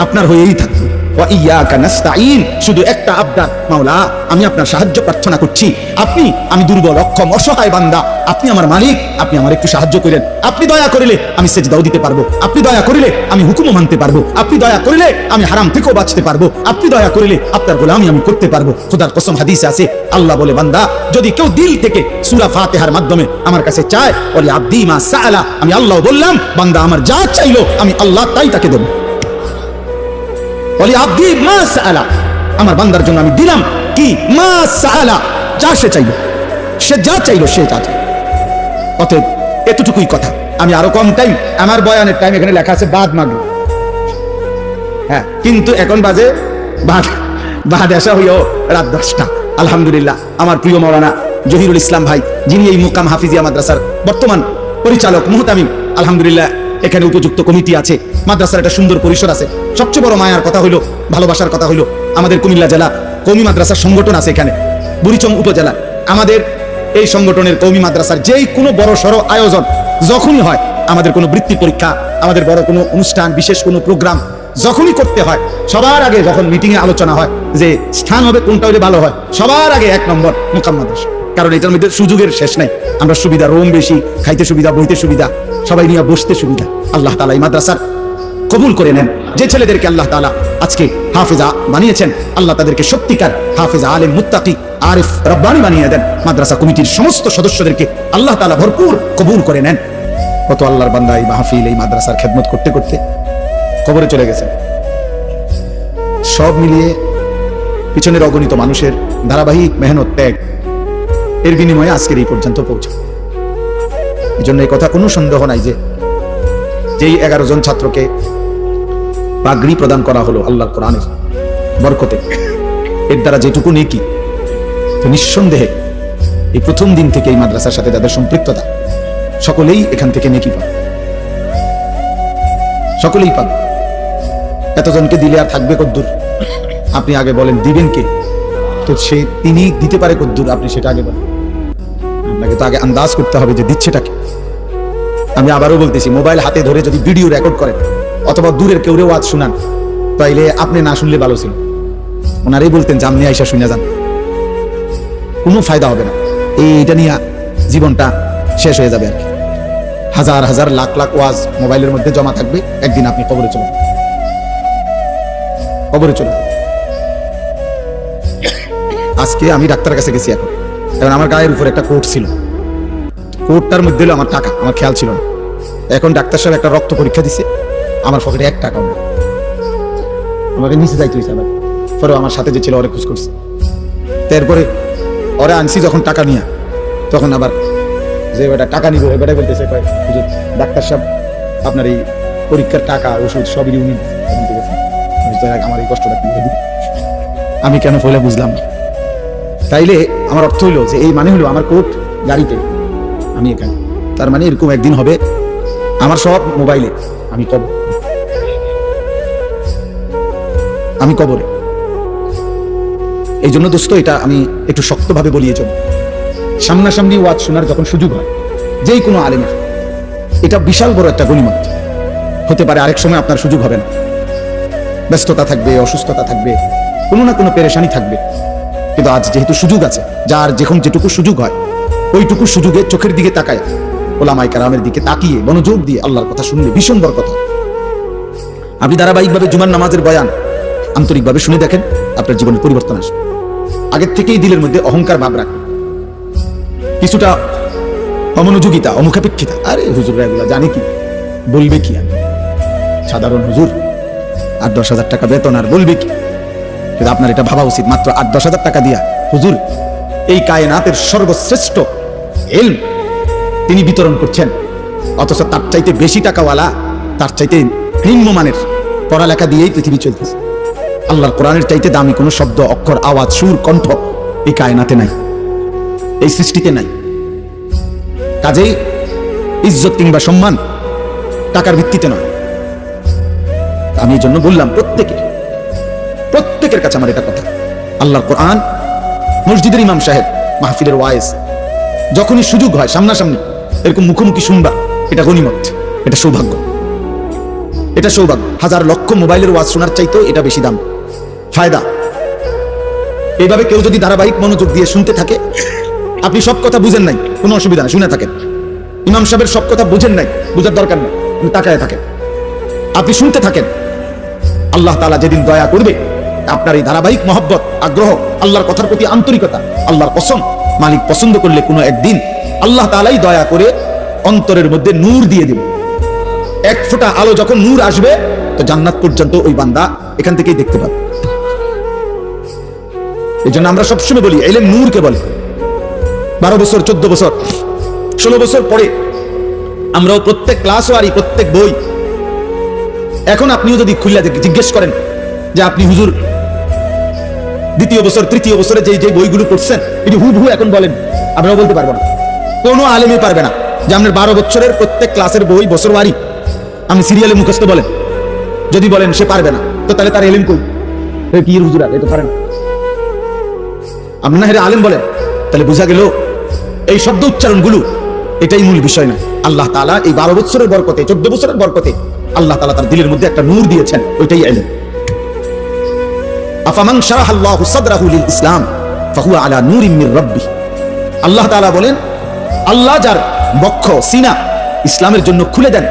আপনার হয়েই থাকবো। ওয়া ইয়াকা নাস্তাঈন, শুধু একটা আবদার, মাওলা আমি আপনার সাহায্য প্রার্থনা করছি। আপনি, আমি দুর্বল, অক্ষম, অসহায় বান্দা, আপনি আমার মালিক, আপনি আমার একটু সাহায্য করেন। আপনি দয়া করিলে আমি সেজদাও দিতে পারবো, আপনি দয়া করিলে আমি হুকুমও মানতে পারবো, আপনি দয়া করিলে আমি হারাম থেকেও বাঁচতে পারবো, আপনি দয়া করিলে আপনার গোলামি আমি করতে পারবো। খোদার কসম হাদিসে আছে, আল্লাহ বলে, বান্দা যদি কেউ দিল থেকে সূরা ফাতিহার মাধ্যমে আমার কাছে চায়, বলে আব্দি মা সাআলা, আমি আল্লাহ বললাম বান্দা আমার যা চাইলো আমি আল্লাহ তাই তাকে দেব। বলি আব্দি মা সাআলা, আমার বান্দার জন্য আমি দিলাম কি? মা সাআলা, যা সে চাইলো, সে যা চাইলো সে যা চাইলো। অতএব এতটুকুই কথা। আমি আরো কম টাইম, আমার বয়ানের টাইম এখানে লেখা আছে বাদ মাগরিব, হ্যাঁ, কিন্তু এখন বাজে বাদ আসা হইও রাত 10টা। আলহামদুলিল্লাহ, আমার প্রিয় মাওলানা জহিরুল ইসলাম ভাই, যিনি এই মুকাম হাফিজিয়া মাদ্রাসার বর্তমান পরিচালক মুহতামিম, আলহামদুলিল্লাহ এখানে উপযুক্ত কমিটি আছে, মাদ্রাসার একটা সুন্দর পরিসর আছে। সবচেয়ে বড় মায়ার কথা হইলো, ভালোবাসার কথা হইলো, আমাদের কুমিল্লা জেলা কওমি মাদ্রাসার সংগঠন আছে এখানে, বুড়িচং উপজেলা। আমাদের এই সংগঠনের কওমি মাদ্রাসার যেই কোনো বড় সড়ো আয়োজন যখনই হয়, আমাদের কোনো বৃত্তি পরীক্ষা, আমাদের বড় কোনো অনুষ্ঠান, বিশেষ কোনো প্রোগ্রাম যখনই করতে হয়, সবার আগে যখন মিটিং এ আলোচনা হয় যে স্থান হবে কোনটা হলে ভালো হয়, সবার আগে 1 নম্বর মুকাম মাদ্রাসা। কারণ এটার মধ্যে সুযোগের শেষ নাই। আমরা সুবিধা, রুম বেশি, খাইতে সুবিধা, বইতে সুবিধা, সবাই নিয়ে বসতে সুবিধা। আল্লাহ তাআলা এই মাদ্রাসার কবুল করে নেন। যে ছেলেদেরকে আল্লাহ তাআলা আজকে হাফেজা বানিয়েছেন, আল্লাহ তাদেরকে সত্যিকার হাফেজা, আলেম, মুত্তাকি, আরিফ, রব্বানি বানিয়ে দেন। মাদ্রাসা কমিটির সমস্ত সদস্যদেরকে আল্লাহ তাআলা ভরপুর কবুল করে নেন। কত আল্লাহর বান্দা এই মাহফিল, এই মাদ্রাসার খেদমত করতে করতে কবরে চলে গেছেন। সব মিলিয়ে পিছনের অগণিত মানুষের ধারাবাহিক মেহনত, ত্যাগ, এর বিনিময়ে আজকের এই পর্যন্ত পৌঁছে। এই জন্য এই কথা কোনো সন্দেহ নাই যে যেই 11 জন ছাত্রকে পাগড়ি প্রদান করা হলো আল্লাহর কোরআনের বরকতে, এর দ্বারা যেটুকু নেকি, তো নিঃসন্দেহে এই প্রথম দিন থেকে এই মাদ্রাসার সাথে যাদের সম্পৃক্ততা সকলেই এখান থেকে নেকি পাবে, সকলেই পাবে। এতজনকে দিলে আর থাকবে কদ্দুর? আপনি আগে বলেন দিবেন কে? তো তিনি দিতে পারে কদ্দুর, আপনি সেটা আগে বলেন। আপনাকে তো আগে আন্দাজ করতে হবে যে দিচ্ছেটাকে। আমি আবারও বলতেছি, মোবাইল হাতে ধরে যদি ভিডিও রেকর্ড করেন অথবা দূরের কেউ ওয়াজ শুনান, তাইলে আপনি না শুনলে ভালো ছিল। ওনারাই বলতেন যে আপনি আইসা শুনে যান, কোনো ফায়দা হবে না। এইটা নিয়ে জীবনটা শেষ হয়ে যাবে আর কি। হাজার হাজার লাখ লাখ ওয়াজ মোবাইলের মধ্যে জমা থাকবে, একদিন আপনি কবরে চলে যাবেন, কবরে চলে যাবেন। আজকে আমি ডাক্তারের কাছে গেছি, এখন আমার গায়ের উপর একটা কোট ছিল, কোটটার মধ্যে হলো আমার টাকা, আমার খেয়াল ছিল না। এখন ডাক্তার সাহেব একটা রক্ত পরীক্ষা দিছে, আমার পকেটে 1 টাকাও না। আমাকে নিচে যাইতে হয়েছে আবার, পরে আমার সাথে যে ছিল ওরে খোঁজ করছে। তারপরে ওরা আনছি যখন টাকা নিয়ে, তখন আবার যে বেটা টাকা নিব ওই বেটা বলতেছে, ডাক্তার সাহেব আপনার এই পরীক্ষার টাকা ওষুধ সবই উনি আমার এই কষ্টটা কি আমি কেন পয়লা বুঝলাম না। তাইলে আমার অর্থ হইলো যে এই মানে হলো আমার কোট গাড়িতে, আমি এখানে, তার মানে এরকম একদিন হবে আমার সব মোবাইলে আমি কবরে। এই জন্য দোস্ত, এটা আমি একটু শক্তভাবে বলিয়ে চলি, সামনাসামনি ওয়াজ শোনার যখন সুযোগ হয় যেই কোনো আলেমের, এটা বিশাল বড় একটা গনিমত। হতে পারে আরেক সময় আপনার সুযোগ হবে না, ব্যস্ততা থাকবে, অসুস্থতা থাকবে, কোনো না কোনো পেরেশানি থাকবে, কিন্তু আজ যেহেতু সুযোগ আছে, যার যখন যেটুকু সুযোগ হয় ওইটুকু সুযোগে চোখের দিকে তাকায়, ওলামায়ে কেরামের দিকে তাকিয়ে মনোযোগ দিয়ে আল্লাহর কথা শুনলে ভীষণ বড় কথা। আপনি ধারাবাহিকভাবে জুমার নামাজের বয়ান আন্তরিকভাবে শুনে দেখেন, আপনার জীবনে পরিবর্তন আসবে। আগের থেকেই দিলের মধ্যে অহংকার ভাব রাখবেন, কিছুটা অমনোযোগিতা, অমুখাপেক্ষিতা, আরে হুজুররা এগুলা জানি কি, বলবে কি, আমি সাধারণ হুজুর, 8-10 হাজার টাকা বেতন, আর বলবে কি? কিন্তু আপনার এটা ভাবা উচিত, মাত্র 8-10 হাজার টাকা দিয়া হুজুর এই কায়নাতের সর্বশ্রেষ্ঠ ইলম তিনি বিতরণ করছেন, অথচ তার চাইতে বেশি টাকাওয়ালা, তার চাইতে নিম্নমানের পড়ালেখা দিয়েই পৃথিবী চলতেছে। আল্লাহর কোরআনের চাইতে দামি কোনো শব্দ, অক্ষর, আওয়াজ, সুর, কণ্ঠ এই কায়নাতে নাই, এই সৃষ্টিতে নাই। কাজেই ইজ্জত কিংবা সম্মান টাকার ভিত্তিতে নয়। আমি এই জন্য বললাম প্রত্যেকের কাছে আমার এটা কথা, আল্লাহর কোরআন, মসজিদের ইমাম সাহেব, মাহফিলের ওয়াইজ, যখনই সুযোগ হয় সামনাসামনি এরকম মুখোমুখি শুনবা, এটা গনিমত, এটা সৌভাগ্য, এটা সৌভাগ্য। হাজার লক্ষ মোবাইলের ওয়াজ শোনার চাইতেও এটা বেশি দাম, ফায়দা। এইভাবে কেউ যদি ধারাবাহিক মনোযোগ দিয়ে শুনতে থাকে, আপনি সব কথা বুঝেন নাই, কোনো অসুবিধা নেই, শুনে থাকেন। ইমাম সাহেবের সব কথা বুঝেন নাই, বুঝার দরকার নেই, আপনি তাকায় থাকেন, আপনি শুনতে থাকেন। আল্লাহ তাআলা যেদিন দয়া করবে, আপনার এই ধারাবাহিক মহব্বত, আগ্রহ, আল্লাহর কথার প্রতি আন্তরিকতা, আল্লাহর কসম, মালিক পছন্দ করলে কোনো একদিন আল্লাহ তাআলাই দয়া করে অন্তরের মধ্যে নূর দিয়ে দেবে। 1 ফোঁটা আলো যখন নূর আসবে, তো জান্নাত পর্যন্ত ওই বান্দা এখান থেকেই দেখতে পাবে। এই জন্য আমরা সবসময় বলি, ইলম নূরকে বলে। 12 বছর, 14 বছর, 16 বছর পরে আমরাও প্রত্যেক ক্লাস ওয়ারি, প্রত্যেক বই, এখন আপনিও যদি খুলে জিজ্ঞেস করেন যে আপনি হুজুর 2য় বছর, 3য় বছরে যে বইগুলো পড়ছেন এটি হুবহু এখন বলেন, আমরাও বলতে পারবো না, কোনো আলেমই পারবে না যে আপনার 12 বছরের প্রত্যেক ক্লাসের বই বছর ওয়ারি আমি সিরিয়ালে মুখস্থ বলেন। যদি বলেন সে পারবে না, তো তাহলে তার ইলম কই? কি হুজুর আর এটা পারে না, আপনি না হেরে আলেম বলেন, তাহলে বোঝা গেল এই শব্দ উচ্চারণগুলো এটাই মূল বিষয় না। আল্লাহ তাআলা এই 12 বছরের বরকতে, 14 বছরের বরকতে আল্লাহ তাআলা তার দিলের মধ্যে একটা নূর দিয়েছেন, ওইটাই ইলম। আফামান শারাহাল্লাহু সাদরাহু লিল ইসলাম ফাহুয়া আলা নূরিম মির রাব্বিহ। আল্লাহ তাআলা বলেন, আল্লাহ যার বক্ষ, সিনা ইসলামের জন্য খুলে দেন,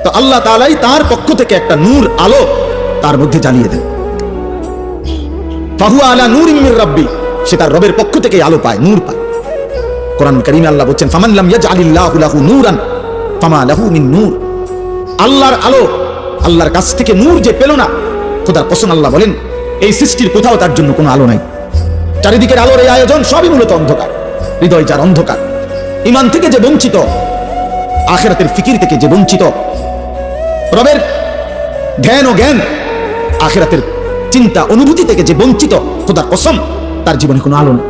তো আল্লাহ তাআলাই তার পক্ষ থেকে একটা নূর, আলো তার মধ্যে জ্বালিয়ে দেন। ফাহুয়া আলা নূরিম মির রাব্বিহ, সে তার রবের পক্ষ থেকে আলো পায়, নূর পায়। কোরআন কারীমে আল্লাহ বলেন, ফামান লাম ইয়াজআলিল্লাহু লাহু নূরান ফামা লাহু মিন নূর। আল্লাহর আলো, আল্লাহর কাছ থেকে নূর যে পেল না, খোদার কসম আল্লাহ বলেন এই সৃষ্টির কোথাও তার জন্য কোনো আলো নাই। চারিদিকের আলোর এই আয়োজন সবই মূলত অন্ধকার। হৃদয় যার অন্ধকার, ঈমান থেকে যে বঞ্চিত, আখিরাতের ফিকির থেকে যে বঞ্চিত, রবের ধ্যান ও জ্ঞান, আখিরাতের চিন্তা অনুভূতি থেকে যে বঞ্চিত, খোদার কসম তার জীবনে কোনো আলো নেই।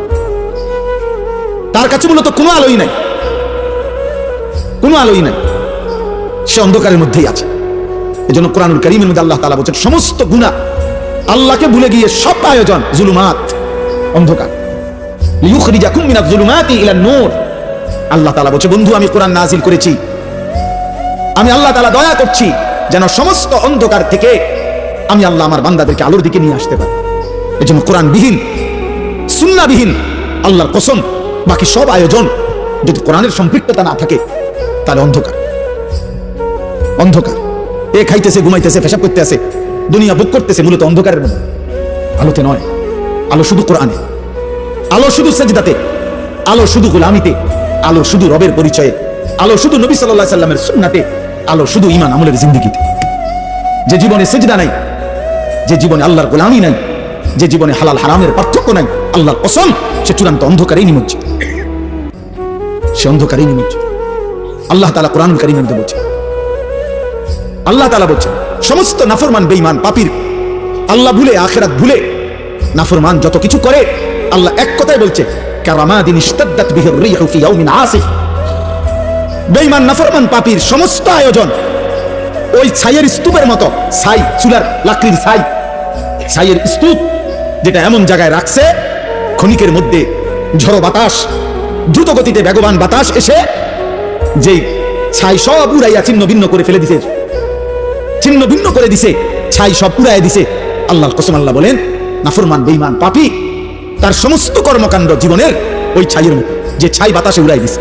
তার কাছে মূলত কোনো আলোই নাই, কোনো আলোই নাই, সে অন্ধকারের মধ্যেই আছে। এজন্য কোরআনুল কারীমের মধ্যে আল্লাহ তাআলা বলেন সমস্ত গুনাহ, আল্লাহকে ভুলে গিয়ে সব আয়োজন জুলুমাত, অন্ধকার। লিইউখরিজাকুম মিনাজ জুলুমাতি ইলান নূর। আল্লাহ তাআলা বলেন বন্ধু আমি কোরআন নাযিল করেছি, আমি আল্লাহ তাআলা দয়া করছি যেন সমস্ত অন্ধকার থেকে আমি আল্লাহ আমার বান্দাদেরকে আলোর দিকে নিয়ে আসতে পারি। এজন্য কোরআনবিহীন, সুন্নাহবিহীন, আল্লাহর কসম বাকি সব আয়োজন যদি কোরআনের সম্পৃক্ততা না থাকে তাহলে অন্ধকার। অন্ধকার, এ খাইতেছে, ঘুমাইতেছে, পেশাব করতে আছে, দুনিয়া ভোগ করতেছে, মূলত অন্ধকারের মধ্যে, আলোতে নয়। আলো শুধু কোরআনে, আলো শুধু সেজদাতে, আলো শুধু গোলামিতে, আলো শুধু রবের পরিচয়ে, আলো শুধু নবী সাল্লাল্লাহু আলাইহি সাল্লামের সুন্নাতে, আলো শুধু ঈমান আমলের জিন্দেগিতে। যে জীবনে সেজদা নাই, যে জীবনে আল্লাহর গোলামি নাই, যে জীবনে হালাল হারামের পার্থক্য নাই, আল্লাহর কসম সে চূড়ান্ত অন্ধকারেই নিমজ্জিত, সে অন্ধকারেই নিমজ্জিত। আল্লাহ তাআলা কোরআনুল কারীমের মধ্যে বলছেন, আল্লাহ তাআলা বলছেন সমস্ত নাফরমান বেঈমান পাপীর, আল্লাহ ভুলে আখিরাত ভুলে নাফরমান যত কিছু করে, আল্লাহ এক কথাই বলছে কারামাদিন ইশতাদ্দাত বিহির রিহু ফি ইয়াউমিন আসিফ। বেঈমান নাফরমান পাপীর সমস্ত আয়োজন ওই ছাইয়ের স্তূপের মতো, ছাই, চুলার লাকড়ির ছাই, ছাইয়ের স্তূপ যেটা এমন জায়গায় রাখছে ক্ষণিকের মধ্যে ঝড়ো বাতাস, দ্রুত গতিতে বেগবান বাতাস এসে যেই ছাই সব উড়াইয়া ছিন্ন ভিন্ন করে ফেলে দিছে, ছিন্ন ভিন্ন করে দিছে, ছাই সব উড়াইয়া দিছে। আল্লাহর কসম আল্লাহ বলেন নাফরমান বেঈমান পাপী তার সমস্ত কর্মকাণ্ড জীবনের ওই ছাইয়ের মতো, যে ছাই বাতাসে উড়াই দিছে,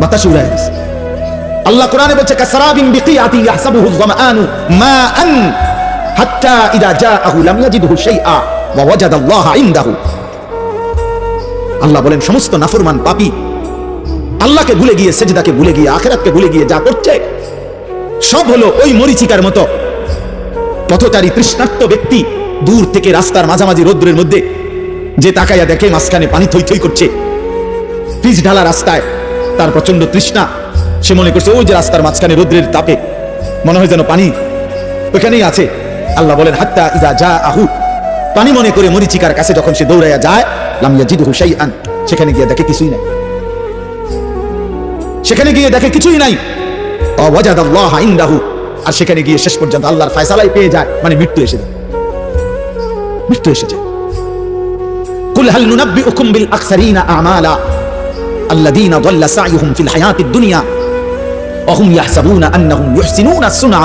বাতাসে উড়াই দিছে। আল্লাহ কোরআনে বলছে কাসরাবিন বিকিয়াতি ইয়াহসাবুহু যামআনু মাআন হাত্তা ইযা জাআহু লাম ইয়াজিদহু শাইআ ওয়া ওয়াজাদাল্লাহা ইনদাহু। আল্লাহ বলেন সমস্ত নাফরমান পাপী আল্লাহকে ভুলে গিয়ে, সেজদাকে ভুলে গিয়ে, আখিরাতকে ভুলে গিয়ে যা করছে সব হলো ওই মরিচিকার মতো। পথচারী তৃষ্ণার্ত ব্যক্তি দূর থেকে রাস্তার মাঝামাঝি রৌদ্রের মধ্যে যে তাকাইয়া দেখে মাঝখানে পানি থই থই করছে, পিচ ঢালা রাস্তায়, তার প্রচন্ড তৃষ্ণা, সে মনে করছে ওই যে রাস্তার মাঝখানে রৌদ্রের তাপে মনে হয় যেন পানি ওখানেই আছে। আল্লাহ বলেন হাত্তা ইযা জাআহু, পানি মনে করে মরিচিকার কাছে যখন সে দৌড়াইয়া যায়, লাম ইয়াজিদহু শাইআন, সেখানে গিয়ে দেখে কিছুই নাই, সেখানে গিয়ে দেখে কিছুই নাই। ওয়া ওয়াজাদাল্লাহা ইনদাহু, আর সেখানে গিয়ে শেষ পর্যন্ত আল্লাহর ফয়সালাই পেয়ে যায়, মানে মৃত্যু এসে যায়, মৃত্যু এসে যায়। কুল হাল নুনাব্বিউকুম বিল আকসারিনা আমালা আল্লাযীনা দাল্লা সা'য়ুহুম ফিল হায়াতিদ দুনিয়া ওয়া হুম ইয়াহসাবুনা আন্নাহুম ইউহসিনুনা সুনআ।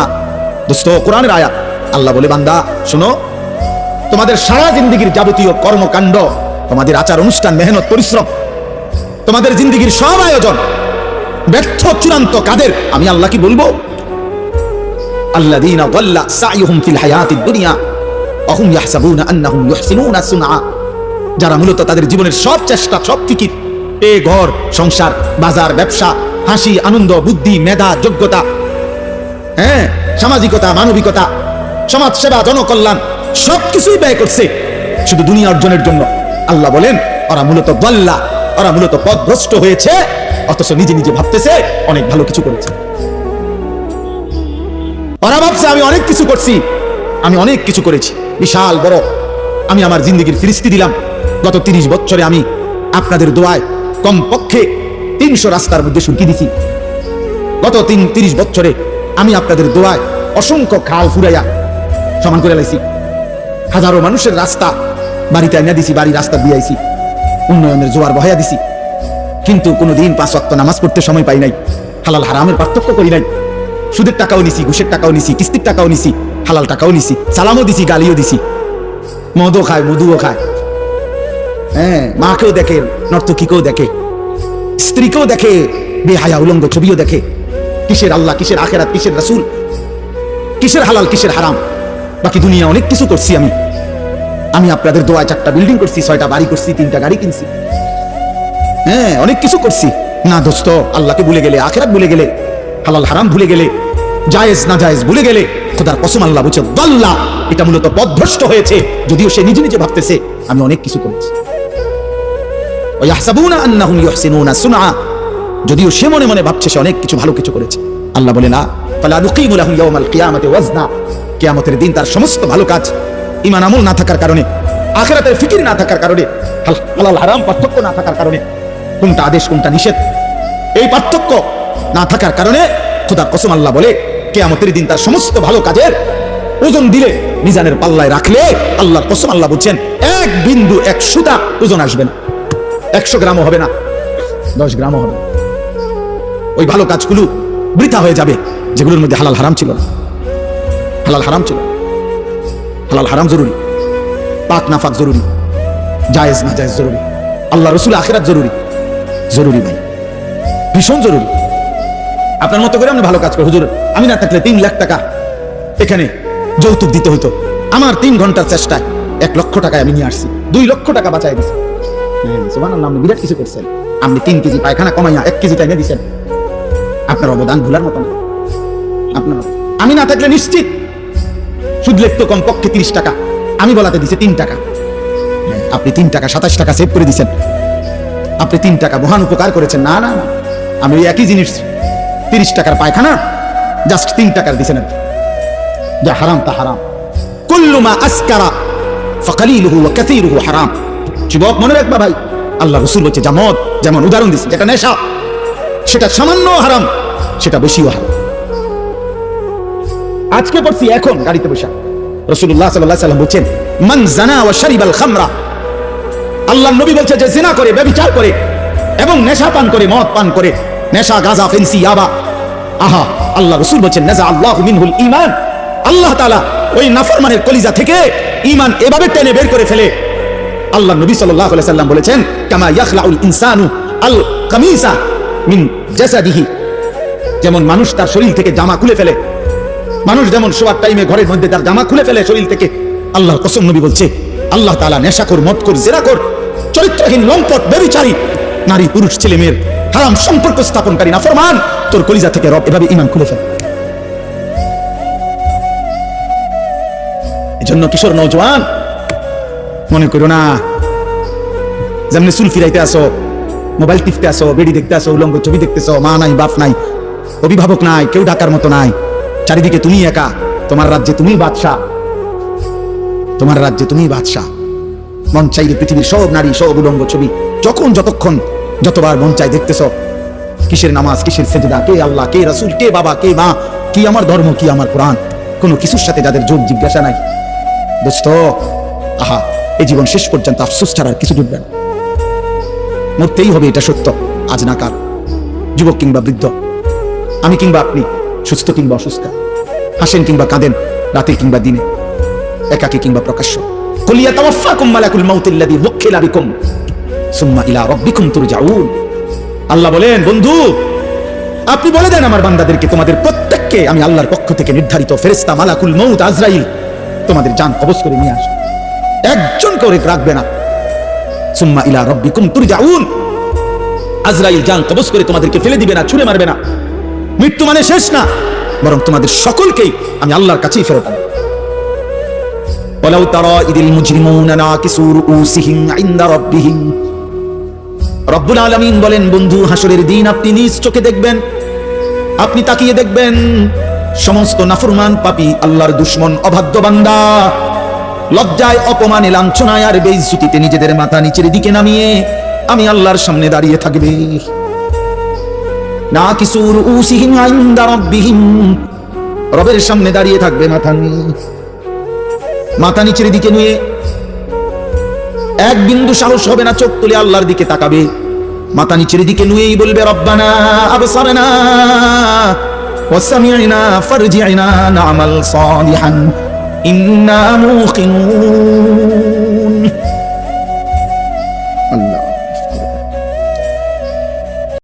দোস্ত কোরআনের আয়াত, আল্লাহ বলে বান্দা শোনো, তোমাদের সারা জিন্দেগীর যাবতীয় কর্মকাণ্ড, তোমাদের আচার অনুষ্ঠান, মেহনত, পরিশ্রম, তোমাদের জিন্দেগীর সব আয়োজন ব্যর্থ চূড়ান্ত কাদের, আমি আল্লাহ কি বলবো? আল্লাযীনা দাল্লা সা'য়ুহুম ফিল হায়াতিদ দুনিয়া ওয়া হুম ইয়াহসাবুনা আন্নাহুম ইউহসিনুনা সুনআ, যারা মূলত তাদের জীবনের সব চেষ্টা, সব ফিকির, এ ঘর সংসার, বাজার, ব্যবসা, হাসি, আনন্দ, বুদ্ধি, মেধা, যোগ্যতা, হ্যাঁ, সামাজিকতা, মানবিকতা, সমাজ সেবা, জনকল্যাণ সবকিছুই ব্যয় করছে শুধু দুনিয়া অর্জনের জন্য। আল্লাহ বলেন ওরা মূলত দাল্লা, ওরা মূলত পথভ্রষ্ট হয়েছে, অথচ নিজে নিজে ভাবতেছে অনেক ভালো কিছু করেছে। ওরা ভাবছে আমি অনেক কিছু করছি, আমি অনেক কিছু করেছি, বিশাল বড়, আমি আমার জিন্দেগির ফিরিস্তি দিলাম। গত 30 বছরে আমি আপনাদের দোয়ায় কমপক্ষে 300 রাস্তার মধ্যে সুরকি দিছি। গত 30 বছরে আমি আপনাদের দোয়ায় অসংখ্য খাল ফুরাইয়া সমান করে লাইছি, হাজারো মানুষের রাস্তা বাড়িতে আইনা দিছি, বাড়ি রাস্তা দিয়েছি, উন্নয়নের জোয়ার বহাইয়া দিছি। কিন্তু কোনোদিন 5 ওয়াক্ত নামাজ পড়তে সময় পাই নাই, হালাল হারামের পার্থক্য করি নাই, সুদের টাকাও নিছি, ঘুষের টাকাও নিছি, কিস্তির টাকাও নিছি, হালাল টাকাও নিছি, সালামও দিছি, গালিও দিছি, মদও খায়, মধুও খায়, হ্যাঁ, মাকেও দেখে, নর্তকীকেও দেখে, স্ত্রীকেও দেখে, বেহায়া উলঙ্গ ছবিও দেখে। কিসের আল্লাহ, কিসের আখিরাত, কিসের রাসূল, কিসের হালাল, কিসের হারাম? বাকি দুনিয়া অনেক কিছু করছি আমি। আমি আপনাদের দোয়ায় 4টা বিল্ডিং করছি, 6টা বাড়ি করছি, 3টা গাড়ি কিনছি, হ্যাঁ, অনেক কিছু করছি। না দোস্ত, আল্লাহকে ভুলে গেলে, আখিরাত ভুলে গেলে, হালাল হারাম ভুলে গেলে, জায়েজ না জায়েজ ভুলে গেলে, খোদার কসম আল্লাহ বলছে দাল্লা, এটা মূলত পথভ্রষ্ট হয়েছে, যদিও সে নিজে নিজে ভাবতেছে আমি অনেক কিছু করেছি। ওয়া ইয়াহসাবুনা আন্নাহুম ইউহসিনুনা সুনআ, যদিও সে মনে মনে ভাবছে সে অনেক কিছু ভালো কিছু করেছে। আল্লাহ বলে না, ফালা নুকিমু লাহু ইয়াওমাল কিয়ামাতি ওয়াজনা, কিয়ামতের দিন তার সমস্ত ভালো কাজ ঈমান আমল না থাকার কারণে, আখিরাতের ফিকির না থাকার কারণে, হালাল হারাম পার্থক্য না থাকার কারণে, কোনটা আদেশ কোনটা নিষেধ এই পার্থক্য না থাকার কারণে খোদার কসম আল্লাহ বলে কিয়ামতের দিন তার সমস্ত ভালো কাজের ওজন দিলে, মিজানের পাল্লায় রাখলে আল্লাহর কসম আল্লাহ বলছেন এক বিন্দু এক সুতা ওজন আসবে না, 100 গ্রামও হবে না, 10 গ্রামও হবে না। ওই ভালো কাজগুলো বৃথা হয়ে যাবে যেগুলোর মধ্যে হালাল হারাম ছিল না। হালাল হারাম ছিল, হালাল হারাম জরুরি, পাক নাফাক জরুরি, জায়েজ না জায়েজ জরুরি, আল্লাহ রসুল আখিরাত জরুরি, জরুরি ভাই, ভীষণ জরুরি। আপনার মতো করে আপনি ভালো কাজ করে, হুজুর আমি না থাকলে 3 লাখ টাকা এখানে যৌতুক দিতে হইতো, আমার 3 ঘন্টার চেষ্টায় 1 লক্ষ টাকায় আমি নিয়ে আসছি, 2 লক্ষ টাকা বাঁচাই দিচ্ছি। সুবহানাল্লাহ, আপনি বিরাট কিছু করছেন। আপনি 3 কেজি পায়খানা কমাইয়া 1 কেজি টাইনে দিচ্ছেন, আপনার অবদান ভুলার মতো না। আপনার আমি না থাকলে নিশ্চিত সুদ লিখতো কমপক্ষে 30 টাকা, আমি বলাতে দিছে 3 টাকা, আপনি 3 টাকা 27 টাকা সেভ করে দিচ্ছেন, আপনি 3 টাকা মহান উপকার করেছেন। না না না, আমি ওই একই জিনিস 30 টাকার পায়খানা জাস্ট 3 টাকার দিচ্ছেন। যা হারাম তা হারাম, কুল্লু মা আসকারা ফাকালিলুহু ওয়া কাসীরুহু হারাম। যুবক মনে রাখবা ভাই, আল্লাহ রাসূল বলেছে জামত, যেমন উদাহরণ দিচ্ছে, যেটা নেশা সেটা সামান্য হারাম, সেটা বেশিও হারাম। আজকে পড়ছি এখন গাড়িতে বসে রাসূলুল্লাহ সাল্লাল্লাহু আলাইহি ওয়াসাল্লাম বলেছেন মান জানা ওয়া শারিবাল খামরা, আল্লাহ নবী বলছে যে জিনা করে, ব্যভিচার করে এবং নেশা পান করে, মদ পান করে, নেশা গাঁজা ফেন্সি ইয়াবা, আহা আল্লাহ রাসূল বলেছেন নাযা আল্লাহু মিনহুল ঈমান, আল্লাহ তাআলা ওই নাফরমানের কলিজা থেকে ঈমান এভাবে টেনে বের করে ফেলে। আল্লাহ নবী সাল্লাল্লাহু আলাইহি ওয়াসাল্লাম বলেছেন কামা ইয়াখলাউল ইনসানু আল কামিসা মিন জাসাদিহি, যেমন মানুষ তার শরীর থেকে জামা খুলে ফেলে, মানুষ যেমন শোয়ার টাইমে ঘরের মধ্যে তার জামা খুলে ফেলে শরীর থেকে, আল্লাহর কসম নবী বলছে আল্লাহ তাআলা নেশাখোর, মদখোর, জিনাখোর, চরিত্রহীন, লম্পট, ব্যভিচারী, নারী পুরুষ ছেলে মেয়ের হারাম সম্পর্ক স্থাপনকারী নাফরমান, তোর কলিজা থেকে রব এভাবে ঈমান খুলে ফেলে। এজন্য কিশোর নওজোয়ান মনে করো না যেমনি চুল ফিরাইতে আসো, মোবাইল টিপতে আসো, বেড়ি দেখতে আসো, উলঙ্গ ছবি দেখতেছো, মা নাই, বাপ নাই, অভিভাবক নাই, কেউ ডাকার মতো নাই, চারিদিকে তুমি একা, তোমার রাজ্যে তুমি বাদশা, তোমার রাজ্যে তুমি বাদশা, মন চাইলে পৃথিবীর সব নারী, সব উলঙ্গ ছবি যখন যতক্ষণ যতবার মন চাই দেখতেছ। কিসের নামাজ, কিসের সেজদা, কে আল্লাহ, কে রাসূল, কে বাবা, কে মা, কি আমার ধর্ম, কি আমার কোরআন, কোনো কিছুর সাথে যাদের যোগ জিজ্ঞাসা নাই, দোস্ত আহা এই জীবন শেষ পর্যন্ত আফসোস ছাড়া কিছু জুটবে না, মরতেই হবে, এটা সত্য। আজ না কাল, যুবক কিংবা বৃদ্ধ, আমি কিংবা আপনি, সুস্থ কিংবা অসুস্থ, হাসেন কিংবা কাঁদেন, রাতে কিংবা দিনে, একাকী কিংবা প্রকাশ্য, কুল ইয়াতাওয়াফাকুম মালাকুল মাউতিল্লাযী ওয়াক্কিলা বিকুম সুম্মা ইলা রাব্বিকুম তুরজাউন। আল্লাহ বলেন বন্ধু আপনি বলে দেন আমার বান্দাদেরকে, তোমাদের প্রত্যেককে আমি আল্লাহর পক্ষ থেকে নির্ধারিত ফেরেশতা মালাকুল মউত আজরাইল তোমাদের জান কবজ করে নিয়ে আসবে, একজন করে রাখবে না। সুম্মা ইলা রাব্বিকুম তুরজাউন, আজরাইল জান কবজ করে তোমাদেরকে ফেলে দিবে না, ছুঁড়ে মারবে না। মৃত্যু মানে শেষ না, বরং তোমাদের সকলকেই আমি আল্লাহর কাছেই ফেরত আনব। ওয়ালাউ তারা ইদিল মুজরিমুনা নাকিসু রুউসিহিম ইনদা রাব্বিহিম, রব্বুল আলামিন বলেন বন্ধু হাসরের দিন আপনি নিজ চোখে দেখবেন, আপনি তাকিয়ে দেখবেন সমস্ত নাফরমান পাপী, আল্লাহর দুশমন, অবাধ্য বান্দা লজ্জায়, অপমানে, লাঞ্ছনায় আর বেইজ্জতিতে নিজেদের মাথা নিচের দিকে নামিয়ে আমি আল্লাহর সামনে দাঁড়িয়ে থাকবে। নাকিসু রুউসিহিম ইনদা রাব্বিহিম, রবের সামনে দাঁড়িয়ে থাকবে মাথা নিচের দিকে নিয়ে, এক বিন্দু সাহস হবে না চোখ তুলে আল্লাহর দিকে তাকাবে, মাথা নিচের দিকে নুয়েই বলবে রব্বানা আবসারনা ওয়া সামি'না ফারজি'না না'মাল সালিহান ইন্না মুকিনুন।